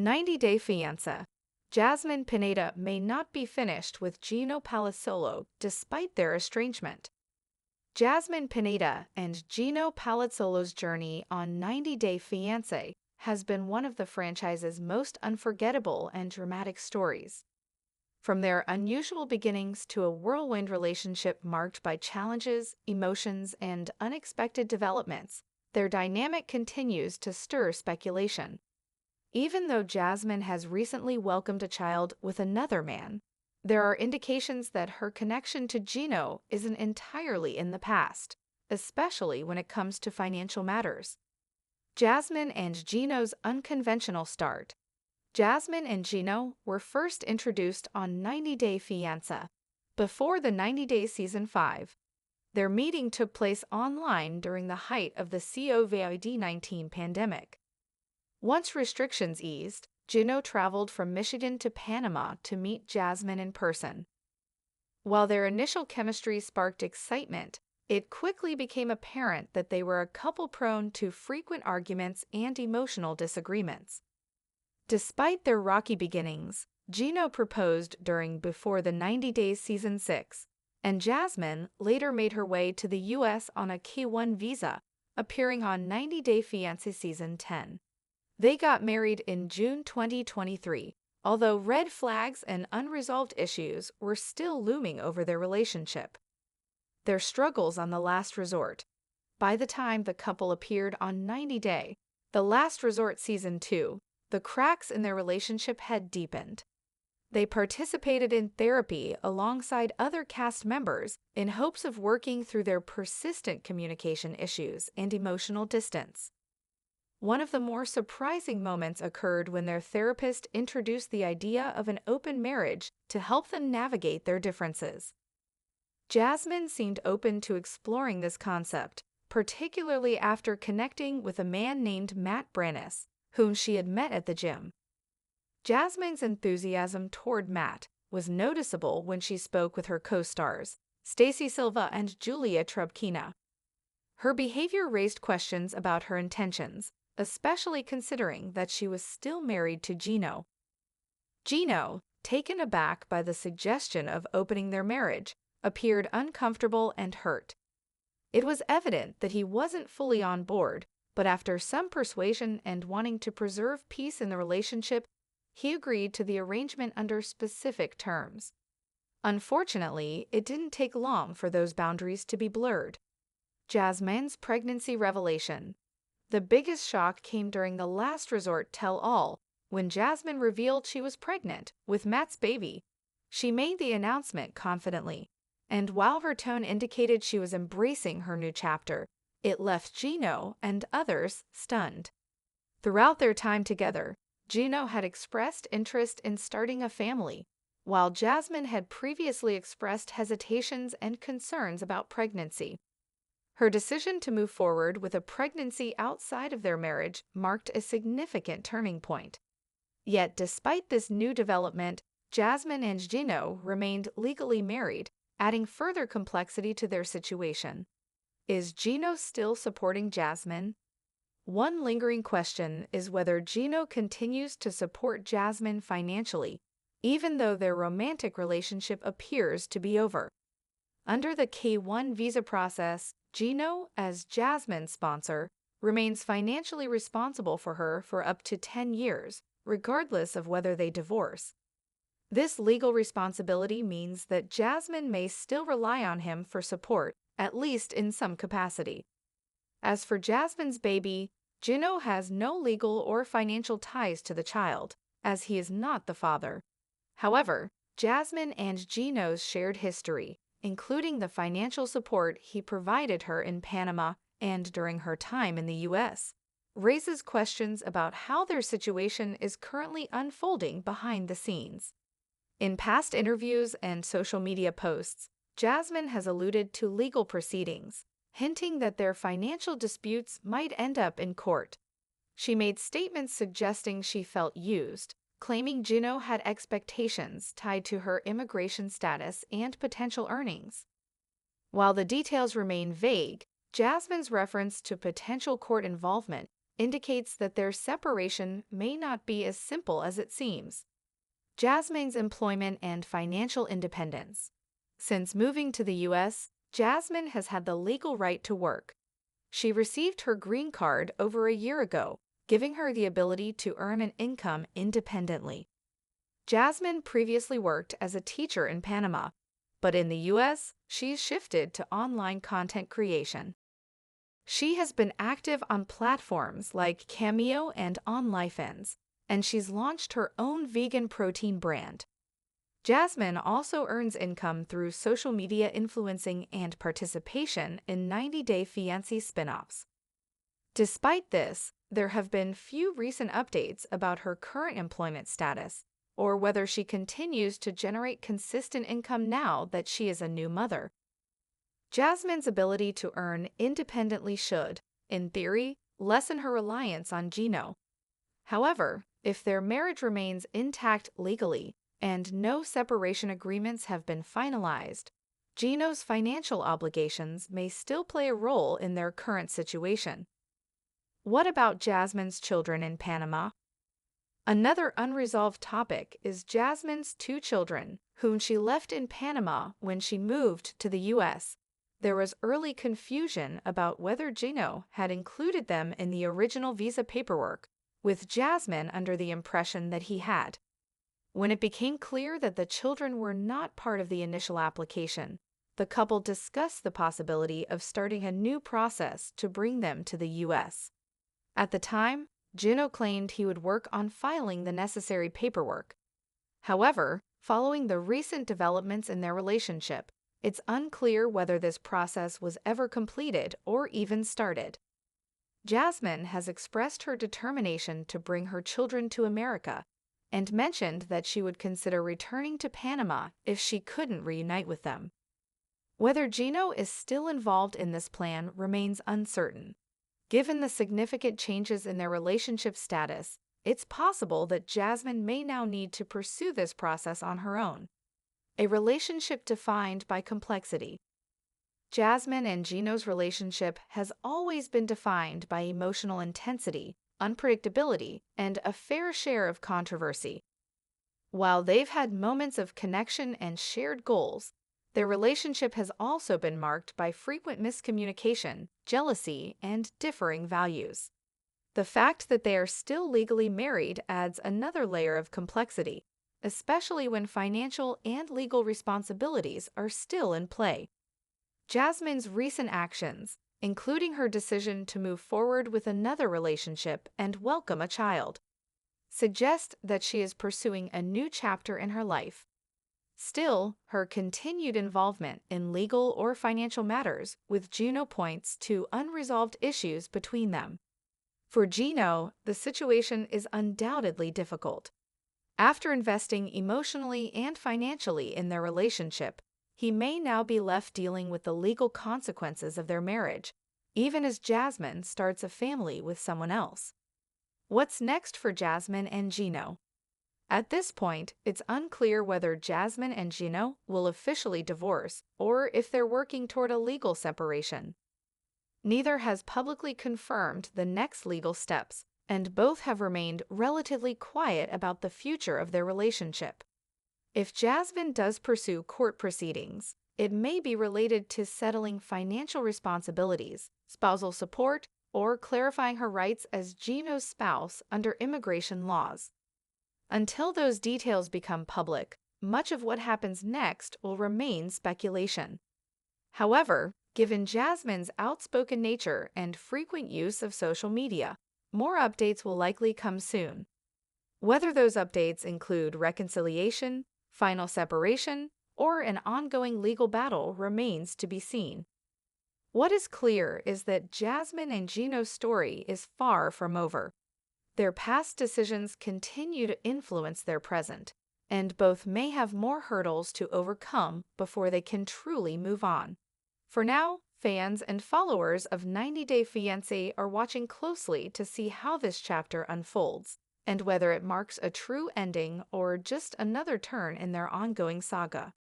90-Day Fiancé. Jasmine Pineda may not be finished with Gino Palazzolo despite their estrangement. Jasmine Pineda and Gino Palazzolo's journey on 90-Day Fiancé has been one of the franchise's most unforgettable and dramatic stories. From their unusual beginnings to a whirlwind relationship marked by challenges, emotions, and unexpected developments, their dynamic continues to stir speculation. Even though Jasmine has recently welcomed a child with another man, there are indications that her connection to Gino isn't entirely in the past, especially when it comes to financial matters. Jasmine and Gino's unconventional start. Jasmine and Gino were first introduced on 90-Day Fiancé before the 90-Day Season 5. Their meeting took place online during the height of the COVID-19 pandemic. Once restrictions eased, Gino traveled from Michigan to Panama to meet Jasmine in person. While their initial chemistry sparked excitement, it quickly became apparent that they were a couple prone to frequent arguments and emotional disagreements. Despite their rocky beginnings, Gino proposed during Before the 90 Days Season 6, and Jasmine later made her way to the U.S. on a K-1 visa, appearing on 90-Day Fiancé Season 10. They got married in June 2023, although red flags and unresolved issues were still looming over their relationship. Their struggles on the last resort. By the time the couple appeared on 90-Day, The Last Resort Season 2, the cracks in their relationship had deepened. They participated in therapy alongside other cast members in hopes of working through their persistent communication issues and emotional distance. One of the more surprising moments occurred when their therapist introduced the idea of an open marriage to help them navigate their differences. Jasmine seemed open to exploring this concept, particularly after connecting with a man named Matt Brannis, whom she had met at the gym. Jasmine's enthusiasm toward Matt was noticeable when she spoke with her co-stars, Stacey Silva and Julia Trubkina. Her behavior raised questions about her intentions, especially considering that she was still married to Gino. Gino, taken aback by the suggestion of opening their marriage, appeared uncomfortable and hurt. It was evident that he wasn't fully on board, but after some persuasion and wanting to preserve peace in the relationship, he agreed to the arrangement under specific terms. Unfortunately, it didn't take long for those boundaries to be blurred. Jasmine's pregnancy revelation. The biggest shock came during the last resort tell-all, when Jasmine revealed she was pregnant with Matt's baby. She made the announcement confidently, and while her tone indicated she was embracing her new chapter, it left Gino and others stunned. Throughout their time together, Gino had expressed interest in starting a family, while Jasmine had previously expressed hesitations and concerns about pregnancy. Her decision to move forward with a pregnancy outside of their marriage marked a significant turning point. Yet, despite this new development, Jasmine and Gino remained legally married, adding further complexity to their situation. Is Gino still supporting Jasmine? One lingering question is whether Gino continues to support Jasmine financially, even though their romantic relationship appears to be over. Under the K-1 visa process, Gino, as Jasmine's sponsor, remains financially responsible for her for up to 10 years, regardless of whether they divorce. This legal responsibility means that Jasmine may still rely on him for support, at least in some capacity. As for Jasmine's baby, Gino has no legal or financial ties to the child, as he is not the father. However, Jasmine and Gino's shared history, including the financial support he provided her in Panama and during her time in the U.S., raises questions about how their situation is currently unfolding behind the scenes. In past interviews and social media posts, Jasmine has alluded to legal proceedings, hinting that their financial disputes might end up in court. She made statements suggesting she felt used, claiming Gino had expectations tied to her immigration status and potential earnings. While the details remain vague, Jasmine's reference to potential court involvement indicates that their separation may not be as simple as it seems. Jasmine's employment and financial independence. Since moving to the U.S., Jasmine has had the legal right to work. She received her green card over a year ago, giving her the ability to earn an income independently. Jasmine previously worked as a teacher in Panama, but in the U.S., she's shifted to online content creation. She has been active on platforms like Cameo and OnLifeNs, and she's launched her own vegan protein brand. Jasmine also earns income through social media influencing and participation in 90-Day Fiancé spin-offs. Despite this, there have been few recent updates about her current employment status or whether she continues to generate consistent income now that she is a new mother. Jasmine's ability to earn independently should, in theory, lessen her reliance on Gino. However, if their marriage remains intact legally and no separation agreements have been finalized, Gino's financial obligations may still play a role in their current situation. What about Jasmine's children in Panama? Another unresolved topic is Jasmine's 2 children, whom she left in Panama when she moved to the U.S. There was early confusion about whether Gino had included them in the original visa paperwork, with Jasmine under the impression that he had. When it became clear that the children were not part of the initial application, the couple discussed the possibility of starting a new process to bring them to the U.S. At the time, Gino claimed he would work on filing the necessary paperwork. However, following the recent developments in their relationship, it's unclear whether this process was ever completed or even started. Jasmine has expressed her determination to bring her children to America and mentioned that she would consider returning to Panama if she couldn't reunite with them. Whether Gino is still involved in this plan remains uncertain. Given the significant changes in their relationship status, it's possible that Jasmine may now need to pursue this process on her own. A relationship defined by complexity. Jasmine and Gino's relationship has always been defined by emotional intensity, unpredictability, and a fair share of controversy. While they've had moments of connection and shared goals, their relationship has also been marked by frequent miscommunication, jealousy, and differing values. The fact that they are still legally married adds another layer of complexity, especially when financial and legal responsibilities are still in play. Jasmine's recent actions, including her decision to move forward with another relationship and welcome a child, suggest that she is pursuing a new chapter in her life. Still, her continued involvement in legal or financial matters with Gino points to unresolved issues between them. For Gino, the situation is undoubtedly difficult. After investing emotionally and financially in their relationship, he may now be left dealing with the legal consequences of their marriage, even as Jasmine starts a family with someone else. What's next for Jasmine and Gino? At this point, it's unclear whether Jasmine and Gino will officially divorce or if they're working toward a legal separation. Neither has publicly confirmed the next legal steps, and both have remained relatively quiet about the future of their relationship. If Jasmine does pursue court proceedings, it may be related to settling financial responsibilities, spousal support, or clarifying her rights as Gino's spouse under immigration laws. Until those details become public, much of what happens next will remain speculation. However, given Jasmine's outspoken nature and frequent use of social media, more updates will likely come soon. Whether those updates include reconciliation, final separation, or an ongoing legal battle remains to be seen. What is clear is that Jasmine and Gino's story is far from over. Their past decisions continue to influence their present, and both may have more hurdles to overcome before they can truly move on. For now, fans and followers of 90-Day Fiancé are watching closely to see how this chapter unfolds, and whether it marks a true ending or just another turn in their ongoing saga.